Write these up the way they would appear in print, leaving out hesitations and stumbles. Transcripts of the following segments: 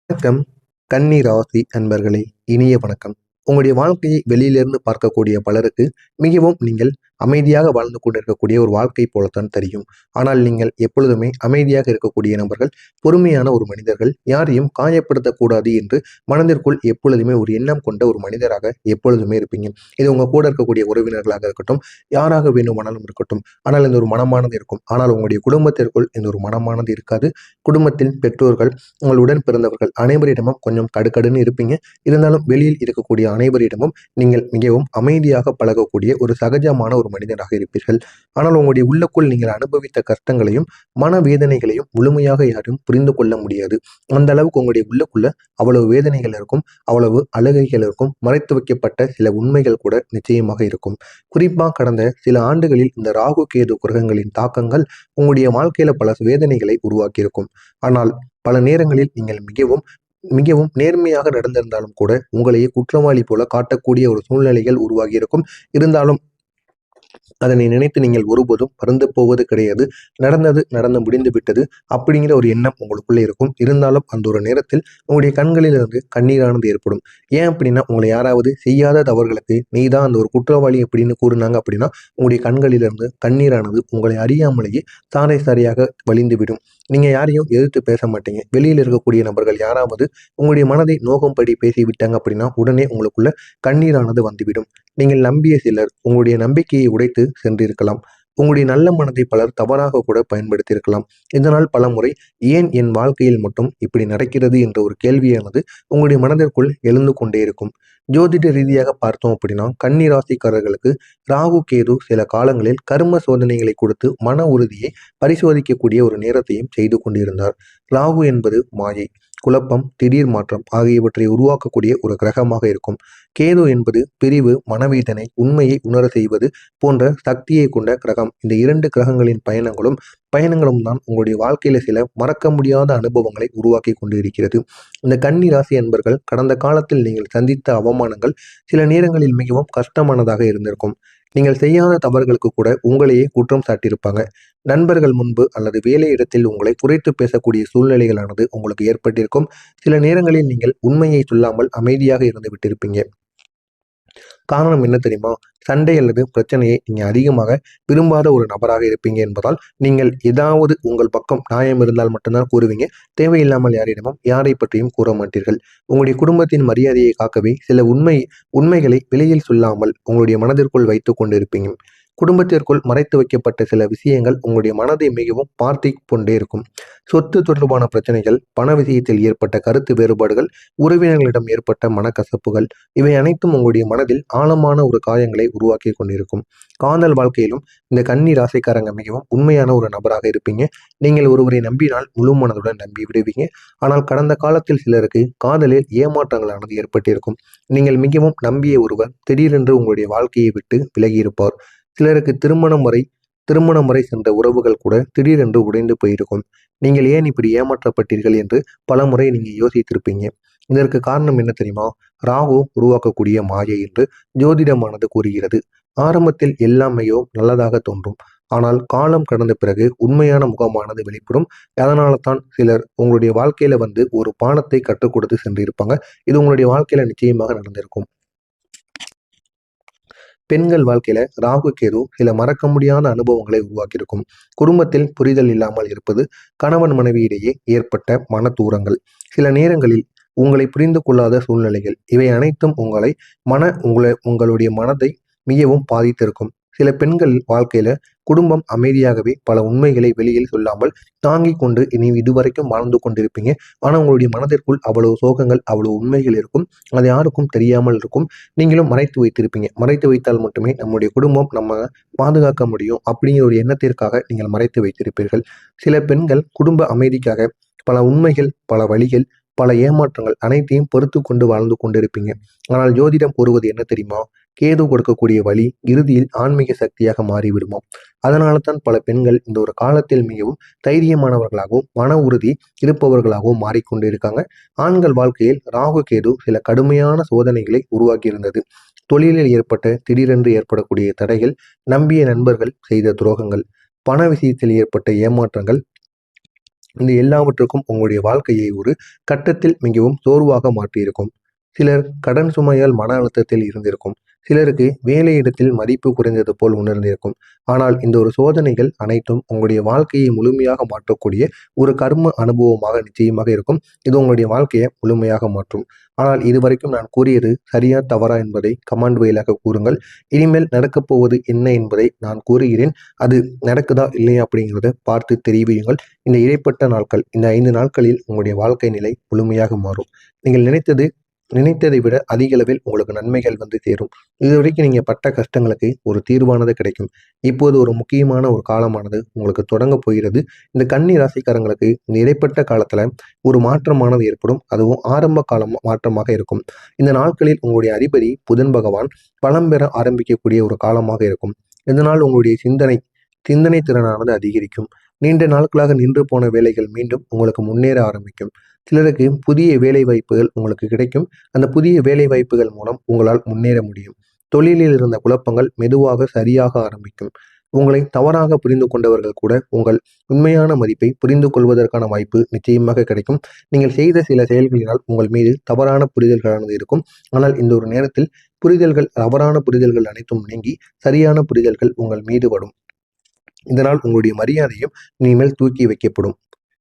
வணக்கம். கன்னி ராசி அன்பர்களே, இனிய வணக்கம். உங்களுடைய வாழ்க்கையை வெளியிலிருந்து பார்க்கக்கூடிய பலருக்கு மிகவும் நீங்கள் அமைதியாக வாழ்ந்து கொண்டிருக்கக்கூடிய ஒரு வாழ்க்கை போலத்தான் தெரியும். ஆனால் நீங்கள் எப்பொழுதுமே அமைதியாக இருக்கக்கூடிய நபர்கள், பொறுமையான ஒரு மனிதர்கள், யாரையும் காயப்படுத்தக்கூடாது என்று மனதிற்குள் எப்பொழுதுமே ஒரு எண்ணம் கொண்ட ஒரு மனிதராக எப்பொழுதுமே இருப்பீங்க. இது உங்க கூட இருக்கக்கூடிய உறவினர்களாக இருக்கட்டும், யாராக வேண்டுமானாலும் இருக்கட்டும். ஆனால் இந்த ஒரு மனமானது இருக்கும். ஆனால் உங்களுடைய குடும்பத்திற்குள் இந்த ஒரு மனமானது இருக்காது. குடும்பத்தில் பெற்றோர்கள், உங்களுடன் பிறந்தவர்கள் அனைவரிடமும் கொஞ்சம் கடுகடுன்னு இருப்பீங்க. இருந்தாலும் வெளியில் இருக்கக்கூடிய அனைவரிடமும் நீங்கள் மிகவும் அமைதியாக பழகக்கூடிய ஒரு சகஜமான ஒரு மனிதனாக இருப்பீர்கள். ஆனால் உங்களுடைய உள்ளுக்குள் நீங்கள் அனுபவித்த கஷ்டங்களையும் மனவேதனைகளையும் முழுமையாக யாரும் புரிந்து கொள்ள முடியாது. அந்த அளவுக்கு உங்களுடைய உள்ளுக்குள்ள அவ்வளவு வேதனைகள் இருக்கும், அவ்வளவு அழுகைகள் இருக்கும், மறைத்து வைக்கப்பட்ட சில உண்மைகள் கூட நிச்சயமாக இருக்கும். குறிப்பா கடந்த சில ஆண்டுகளில் இந்த ராகு கேது கிரகங்களின் தாக்கங்கள் உங்களுடைய வாழ்க்கையில பல வேதனைகளை உருவாக்கியிருக்கும். ஆனால் பல நேரங்களில் நீங்கள் மிகவும் மிகவும் நேர்மையாக நடந்திருந்தாலும் கூட உங்களையே குற்றவாளி போல காட்டக்கூடிய ஒரு சூழ்நிலைகள் உருவாகியிருக்கும். இருந்தாலும் அதனை நினைத்து நீங்கள் ஒருபோதும் வருந்தப் போவது கிடையாது. நடந்தது நடந்து முடிந்து விட்டது அப்படிங்கிற ஒரு எண்ணம் உங்களுக்குள்ளே இருக்கும். இருந்தாலும் அந்த ஒரு நேரத்தில் உங்களுடைய கண்களிலிருந்து கண்ணீரானது ஏற்படும். ஏன் அப்படின்னா, உங்களை யாராவது செய்யாத தவறுகளுக்கு நீ தான் அந்த ஒரு குற்றவாளி அப்படின்னு கூறினாங்க அப்படின்னா, உங்களுடைய கண்களிலிருந்து கண்ணீரானது உங்களை அறியாமலேயே சாறை சாறையாக வழிந்துவிடும். நீங்க யாரையும் எதிர்த்து பேச மாட்டீங்க. வெளியில் இருக்கக்கூடிய நபர்கள் யாராவது உங்களுடைய மனதை நோகும்படி பேசிவிட்டாங்க அப்படின்னா, உடனே உங்களுக்குள்ள கண்ணீரானது வந்துவிடும். நீங்கள் நம்பிய சிலர் உங்களுடைய நம்பிக்கையை உடைத்து சென்றிருக்கலாம். உங்களுடைய நல்ல மனதை பலர் தவறாக கூட பயன்படுத்தியிருக்கலாம். இதனால் பலமுறை ஏன் என் வாழ்க்கையில் மட்டும் இப்படி நடக்கிறது என்ற ஒரு கேள்வியானது உங்களுடைய மனதிற்குள் எழுந்து கொண்டே இருக்கும். ஜோதிட ரீதியாக பார்த்தோம் அப்படின்னா, கன்னி ராசிக்காரர்களுக்கு ராகு கேது சில காலங்களில் கர்ம சோதனைகளை கொடுத்து மன உறுதியை பரிசோதிக்கக்கூடிய ஒரு நேரத்தையும் செய்து கொண்டிருந்தார். ராகு என்பது மாயை, குழப்பம், திடீர் மாற்றம் ஆகியவற்றை உருவாக்கக்கூடிய ஒரு கிரகமாக இருக்கும். கேது என்பது பிரிவு, மனவேதனை, உண்மையை உணர செய்வது போன்ற சக்தியை கொண்ட கிரகம். இந்த இரண்டு கிரகங்களின் பயணங்களும் தான் உங்களுடைய வாழ்க்கையில சில மறக்க முடியாத அனுபவங்களை உருவாக்கி கொண்டு இருக்கிறது. இந்த கன்னி ராசி அன்பர்கள் கடந்த காலத்தில் நீங்கள் சந்தித்த அவமானங்கள் சில நேரங்களில் மிகவும் கஷ்டமானதாக இருந்திருக்கும். நீங்கள் செய்யாத தவறுகளுக்கு கூட உங்களையே குற்றம் சாட்டியிருப்பாங்க. நண்பர்கள் முன்பு அல்லது வேலை இடத்தில் உங்களை குறைத்து பேசக்கூடிய சூழ்நிலைகளானது உங்களுக்கு ஏற்பட்டிருக்கும். சில நேரங்களில் நீங்கள் உண்மையை சொல்லாமல் அமைதியாக இருந்து விட்டிருப்பீங்க. காரணம் என்ன தெரியுமா? சண்டை அல்லது பிரச்சனையை நீங்க அதிகமாக விரும்பாத ஒரு நபராக இருப்பீங்க என்பதால், நீங்கள் ஏதாவது உங்கள் பக்கம் நியாயம் இருந்தால் மட்டும்தான் கூறுவீங்க. தேவையில்லாமல் யாரிடமும் யாரை பற்றியும் கூற மாட்டீர்கள். உங்களுடைய குடும்பத்தின் மரியாதையை காக்கவே சில உண்மைகளை வெளியில் சொல்லாமல் உங்களுடைய மனதிற்குள் வைத்துக் கொண்டிருப்பீங்க. குடும்பத்திற்குள் மறைத்து வைக்கப்பட்ட சில விஷயங்கள் உங்களுடைய மனதை மிகவும் பார்த்து கொண்டே இருக்கும். சொத்து தொடர்பான பிரச்சனைகள், பண விஷயத்தில் ஏற்பட்ட கருத்து வேறுபாடுகள், உறவினர்களிடம் ஏற்பட்ட மனக்கசப்புகள், இவை அனைத்தும் உங்களுடைய மனதில் ஆழமான ஒரு காயங்களை உருவாக்கி கொண்டிருக்கும். காதல் வாழ்க்கையிலும் இந்த கன்னி ராசிக்காரங்க மிகவும் உண்மையான ஒரு நபராக இருப்பீங்க. நீங்கள் ஒருவரை நம்பினால் முழு மனதுடன் நம்பி விடுவீங்க. ஆனால் கடந்த காலத்தில் சிலருக்கு காதலில் ஏமாற்றங்களானது ஏற்பட்டிருக்கும். நீங்கள் மிகவும் நம்பிய ஒருவர் திடீரென்று உங்களுடைய வாழ்க்கையை விட்டு விலகியிருப்பார். சிலருக்கு திருமணம் வரை சென்ற உறவுகள் கூட திடீரென்று உடைந்து போயிருக்கும். நீங்கள் ஏன் இப்படி ஏமாற்றப்பட்டீர்கள் என்று பலமுறை நீங்க யோசித்திருப்பீங்க. இதற்கு காரணம் என்ன தெரியுமா? ராகு உருவாக்கக்கூடிய மாயை என்று ஜோதிடமானது கூறுகிறது. ஆரம்பத்தில் எல்லாமையோ நல்லதாக தோன்றும். ஆனால் காலம் கடந்த பிறகு உண்மையான முகமானது வெளிப்படும். அதனால தான் சிலர் உங்களுடைய வாழ்க்கையில வந்து ஒரு பாடத்தை கற்றுக் கொடுத்து சென்றிருப்பாங்க. இது உங்களுடைய வாழ்க்கையில நிச்சயமாக நடந்திருக்கும். பெண்கள் வாழ்க்கையில ராகு கேது சில மறக்க முடியாத அனுபவங்களை உருவாக்கியிருக்கும். குடும்பத்தில் புரிதல் இல்லாமல் இருப்பது, கணவன் மனைவியிடையே ஏற்பட்ட மன தூரங்கள், சில நேரங்களில் உங்களை புரிந்து கொள்ளாத சூழ்நிலைகள், இவை அனைத்தும் உங்களுடைய மனதை மிகவும் பாதித்திருக்கும். சில பெண்கள் வாழ்க்கையில குடும்பம் அமைதியாகவே பல உண்மைகளை வெளியில் சொல்லாமல் தாங்கிக் கொண்டு இனி இதுவரைக்கும் வாழ்ந்து கொண்டிருப்பீங்க. ஆனா உங்களுடைய மனதிற்குள் அவ்வளவு சோகங்கள், அவ்வளவு உண்மைகள் இருக்கும். அது யாருக்கும் தெரியாமல் இருக்கும். நீங்களும் மறைத்து வைத்திருப்பீங்க. மறைத்து வைத்தால் மட்டுமே நம்முடைய குடும்பம் நம்ம பாதுகாக்க முடியும் அப்படிங்கிற ஒரு எண்ணத்திற்காக நீங்கள் மறைத்து வைத்திருப்பீர்கள். சில பெண்கள் குடும்ப அமைதிக்காக பல உண்மைகள், பல வழிகள், பல ஏமாற்றங்கள் அனைத்தையும் பொறுத்து கொண்டு வாழ்ந்து கொண்டிருப்பீங்க. ஆனால் ஜோதிடம் கூறுவது என்ன தெரியுமா? கேது கொடுக்கக்கூடிய வழி இறுதியில் ஆன்மீக சக்தியாக மாறிவிடுமாம். அதனால தான் பல பெண்கள் இந்த ஒரு காலத்தில் மிகவும் தைரியமானவர்களாகவும் மன உறுதி இருப்பவர்களாகவும் மாறிக்கொண்டிருக்காங்க. ஆண்கள் வாழ்க்கையில் ராகு கேது சில கடுமையான சோதனைகளை உருவாக்கியிருந்தது. தொழிலில் ஏற்பட்ட திடீரென்று ஏற்படக்கூடிய தடைகள், நம்பிய நண்பர்கள் செய்த துரோகங்கள், பண விஷயத்தில் ஏற்பட்ட ஏமாற்றங்கள், இந்த எல்லாவற்றுக்கும் உங்களுடைய வாழ்க்கையை ஒரு கட்டத்தில் மிகவும் சோர்வாக மாற்றியிருக்கும். சிலர் கடன் சுமையால் மன அழுத்தத்தில் இருந்திருக்கும். சிலருக்கு வேலையிடத்தில் மதிப்பு குறைந்தது போல் உணர்ந்திருக்கும். ஆனால் இந்த ஒரு சோதனைகள் அனைத்தும் உங்களுடைய வாழ்க்கையை முழுமையாக மாற்றக்கூடிய ஒரு கர்ம அனுபவமாக நிச்சயமாக இருக்கும். இது உங்களுடைய வாழ்க்கையை முழுமையாக மாற்றும். ஆனால் இதுவரைக்கும் நான் கூறியது சரியா தவறா என்பதை கமெண்ட் வாயிலாக கூறுங்கள். இனிமேல் நடக்கப் போவது என்ன என்பதை நான் கூறுகிறேன். அது நடக்குதா இல்லையா அப்படிங்கிறத பார்த்து தெரிவியுங்கள். இந்த இடைப்பட்ட நாட்கள், இந்த 5 நாட்களில் உங்களுடைய வாழ்க்கை நிலை முழுமையாக மாறும். நீங்கள் நினைத்ததை விட அதிக அளவில் உங்களுக்கு நன்மைகள் வந்து சேரும். இதுவரைக்கும் நீங்க பட்ட கஷ்டங்களுக்கு ஒரு தீர்வானது கிடைக்கும். இப்போது ஒரு முக்கியமான ஒரு காலமானது உங்களுக்கு தொடங்க போகிறது. இந்த கன்னி ராசிக்காரங்களுக்கு இந்த இடைப்பட்ட காலத்துல ஒரு மாற்றமானது ஏற்படும். அதுவும் ஆரம்ப காலம் மாற்றமாக இருக்கும். இந்த நாட்களில் உங்களுடைய அதிபதி புதன் பகவான் பலம் பெற ஆரம்பிக்கக்கூடிய ஒரு காலமாக இருக்கும். இதனால் உங்களுடைய சிந்தனை திறனானது அதிகரிக்கும். நீண்ட நாட்களாக நின்று போன வேலைகள் மீண்டும் உங்களுக்கு முன்னேற ஆரம்பிக்கும். சிலருக்கு புதிய வேலை வாய்ப்புகள் உங்களுக்கு கிடைக்கும். அந்த புதிய வேலை வாய்ப்புகள் மூலம் உங்களால் முன்னேற முடியும். தொழிலில் இருந்த குழப்பங்கள் மெதுவாக சரியாக ஆரம்பிக்கும். உங்களை தவறாக புரிந்து கொண்டவர்கள் கூட உங்கள் உண்மையான மதிப்பை புரிந்து கொள்வதற்கான வாய்ப்பு நிச்சயமாக கிடைக்கும். நீங்கள் செய்த சில செயல்களினால் உங்கள் மீது தவறான புரிதல்களானது இருக்கும். ஆனால் இந்த ஒரு நேரத்தில் தவறான புரிதல்கள் அனைத்தும் நீங்கி சரியான புரிதல்கள் உங்கள் மீது வரும். இதனால் உங்களுடைய மரியாதையும் இனிமேல் தூக்கி வைக்கப்படும்.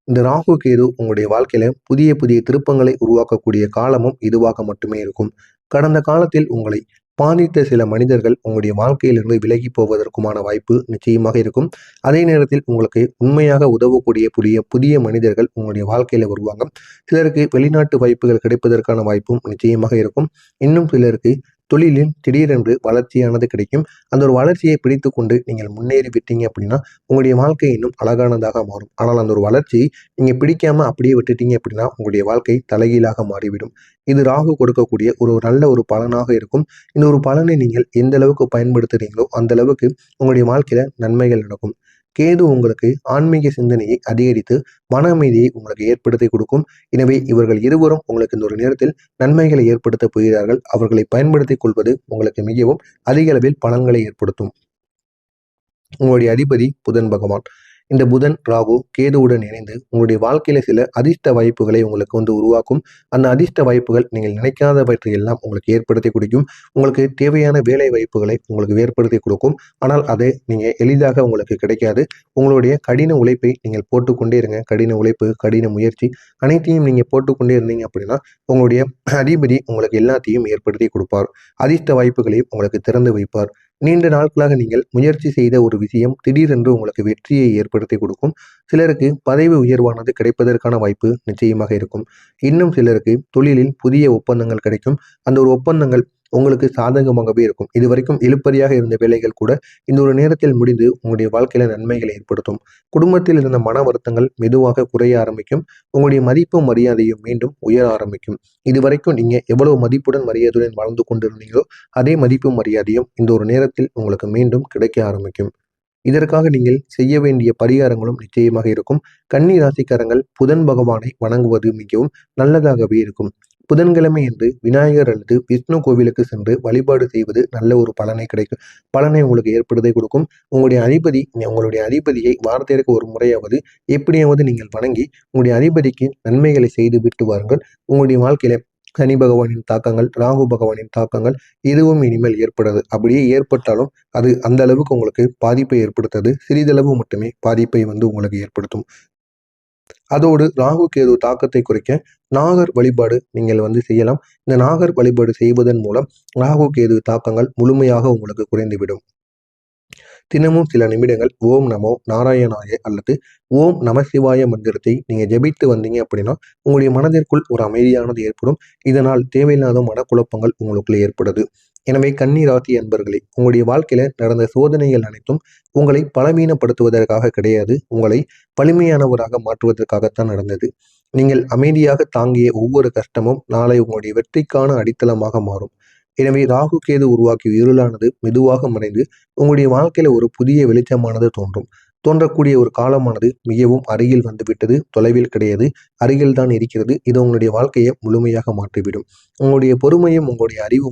இந்த ராகு கேது உங்களுடைய வாழ்க்கையில புதிய புதிய திருப்பங்களை உருவாக்கக்கூடிய காலமும் இதுவாக மட்டுமே இருக்கும். கடந்த காலத்தில் உங்களை பாதித்த சில மனிதர்கள் உங்களுடைய வாழ்க்கையிலிருந்து விலகி போவதற்குமான வாய்ப்பு நிச்சயமாக இருக்கும். அதே நேரத்தில் உங்களுக்கு உண்மையாக உதவக்கூடிய புதிய மனிதர்கள் உங்களுடைய வாழ்க்கையில வருவாங்க. சிலருக்கு வெளிநாட்டு வாய்ப்புகள் கிடைப்பதற்கான வாய்ப்பும் நிச்சயமாக இருக்கும். இன்னும் சிலருக்கு தொழிலில் திடீரென்று வளர்ச்சியானது கிடைக்கும். அந்த ஒரு வளர்ச்சியை பிடித்து கொண்டு நீங்கள் முன்னேறி விட்டீங்க அப்படின்னா உங்களுடைய வாழ்க்கை இன்னும் அழகானதாக மாறும். ஆனால் அந்த ஒரு வளர்ச்சியை நீங்க பிடிக்காம அப்படியே விட்டுட்டீங்க அப்படின்னா உங்களுடைய வாழ்க்கை தலைகீழாக மாறிவிடும். இது ராகு கொடுக்கக்கூடிய ஒரு நல்ல ஒரு பலனாக இருக்கும். இந்த ஒரு பலனை நீங்கள் எந்த அளவுக்கு பயன்படுத்துறீங்களோ அந்த அளவுக்கு உங்களுடைய வாழ்க்கையில நன்மைகள் நடக்கும். கேது உங்களுக்கு ஆன்மீக சிந்தனையை அதிகரித்து மன அமைதியை உங்களுக்கு ஏற்படுத்தி கொடுக்கும். எனவே இவர்கள் இருவரும் உங்களுக்கு இந்த ஒரு நேரத்தில் நன்மைகளை ஏற்படுத்த போகிறார்கள். அவர்களை பயன்படுத்திக் கொள்வது உங்களுக்கு மிகவும் அதிக அளவில் பலன்களை ஏற்படுத்தும். உங்களுடைய அதிபதி புதன் பகவான். இந்த புதன் ராகு கேதுவுடன் இணைந்து உங்களுடைய வாழ்க்கையில சில அதிர்ஷ்ட வாய்ப்புகளை உங்களுக்கு வந்து உருவாக்கும். அந்த அதிர்ஷ்ட வாய்ப்புகள் நீங்கள் நினைக்காதவற்றை எல்லாம் உங்களுக்கு ஏற்படுத்தி கொடுக்கும். உங்களுக்கு தேவையான வேலை வாய்ப்புகளை உங்களுக்கு ஏற்படுத்தி கொடுக்கும். ஆனால் அது நீங்க எளிதாக உங்களுக்கு கிடைக்காது. உங்களுடைய கடின உழைப்பை நீங்கள் போட்டுக்கொண்டே இருங்க. கடின உழைப்பு, கடின முயற்சி அனைத்தையும் நீங்க போட்டுக்கொண்டே இருந்தீங்க அப்படின்னா உங்களுடைய அதிபதி உங்களுக்கு எல்லாத்தையும் ஏற்படுத்தி கொடுப்பார். அதிர்ஷ்ட வாய்ப்புகளையும் உங்களுக்கு திறந்து வைப்பார். நீண்ட நாட்களாக நீங்கள் முயற்சி செய்த ஒரு விஷயம் திடீரென்று உங்களுக்கு வெற்றியை ஏற்படுத்தி கொடுக்கும். சிலருக்கு பதவி உயர்வானது கிடைப்பதற்கான வாய்ப்பு நிச்சயமாக இருக்கும். இன்னும் சிலருக்கு தொழிலில் புதிய ஒப்பந்தங்கள் கிடைக்கும். அந்த ஒரு ஒப்பந்தங்கள் உங்களுக்கு சாதகமாகவே இருக்கும். இதுவரைக்கும் இழுபறியாக இருந்த வேலைகள் கூட இந்த ஒரு நேரத்தில் முடிந்து உங்களுடைய வாழ்க்கையில நன்மைகளை ஏற்படுத்தும். குடும்பத்தில் இருந்த மன வருத்தங்கள் மெதுவாக குறைய ஆரம்பிக்கும். உங்களுடைய மதிப்பும் மரியாதையும் மீண்டும் உயர ஆரம்பிக்கும். இதுவரைக்கும் நீங்க எவ்வளவு மதிப்புடன் மரியாதையுடன் வாழ்ந்து கொண்டிருந்தீங்களோ அதே மதிப்பும் மரியாதையும் இந்த ஒரு நேரத்தில் உங்களுக்கு மீண்டும் கிடைக்க ஆரம்பிக்கும். இதற்காக நீங்கள் செய்ய வேண்டிய பரிகாரங்களும் நிச்சயமாக இருக்கும். கன்னி ராசிக்காரங்கள் புதன் பகவானை வணங்குவது மிகவும் நல்லதாகவே இருக்கும். புதன்கிழமை என்று விநாயகர் அல்லது விஷ்ணு கோவிலுக்கு சென்று வழிபாடு செய்வது நல்ல ஒரு பலனை உங்களுக்கு ஏற்படுத்தி கொடுக்கும். உங்களுடைய அதிபதியை வாரத்திற்கு ஒரு முறையாவது எப்படியாவது நீங்கள் வணங்கி உங்களுடைய அதிபதிக்கு நன்மைகளை செய்து விட்டு வாருங்கள். உங்களுடைய வாழ்க்கையில சனி பகவானின் தாக்கங்கள், ராகு பகவானின் தாக்கங்கள் எதுவும் இனிமேல் ஏற்படாது. அப்படியே ஏற்பட்டாலும் அது அந்த அளவுக்கு உங்களுக்கு பாதிப்பை ஏற்படுத்தாது. சிறிதளவு மட்டுமே பாதிப்பை வந்து உங்களுக்கு ஏற்படுத்தும். அதோடு ராகு கேது தாக்கத்தை குறைக்க நாகர் வழிபாடு நீங்கள் வந்து செய்யலாம். இந்த நாகர் வழிபாடு செய்வதன் மூலம் ராகு கேது தாக்கங்கள் முழுமையாக உங்களுக்கு குறைந்துவிடும். தினமும் சில நிமிடங்கள் ஓம் நமோ நாராயணாய அல்லது ஓம் நமசிவாய மந்திரத்தை நீங்க ஜெபித்து வந்தீங்க அப்படின்னா உங்களுடைய மனதிற்குள் ஒரு அமைதியானது ஏற்படும். இதனால் தேவையில்லாத மனக்குழப்பங்கள் உங்களுக்குள்ள ஏற்படுது. எனவே கன்னி ராசி அன்பர்களே, உங்களுடைய வாழ்க்கையில நடந்த சோதனைகள் அனைத்தும் உங்களை பலவீனப்படுத்துவதற்காக கிடையாது, உங்களை வலிமையானவராக மாற்றுவதற்காகத்தான் நடந்தது. நீங்கள் அமைதியாக தாங்கிய ஒவ்வொரு கஷ்டமும் நாளை உங்களுடைய வெற்றிக்கான அடித்தளமாக மாறும். எனவே ராகு கேது உருவாக்கிய இருளானது மெதுவாக மறைந்து உங்களுடைய வாழ்க்கையில ஒரு புதிய வெளிச்சமானது தோன்றக்கூடிய ஒரு காலமானது மிகவும் அருகில் வந்துவிட்டது. தொலைவில் கிடையாது, அருகில் தான் இருக்கிறது. இது உங்களுடைய வாழ்க்கையை முழுமையாக மாற்றிவிடும். உங்களுடைய பொறுமையும் உங்களுடைய அறிவும்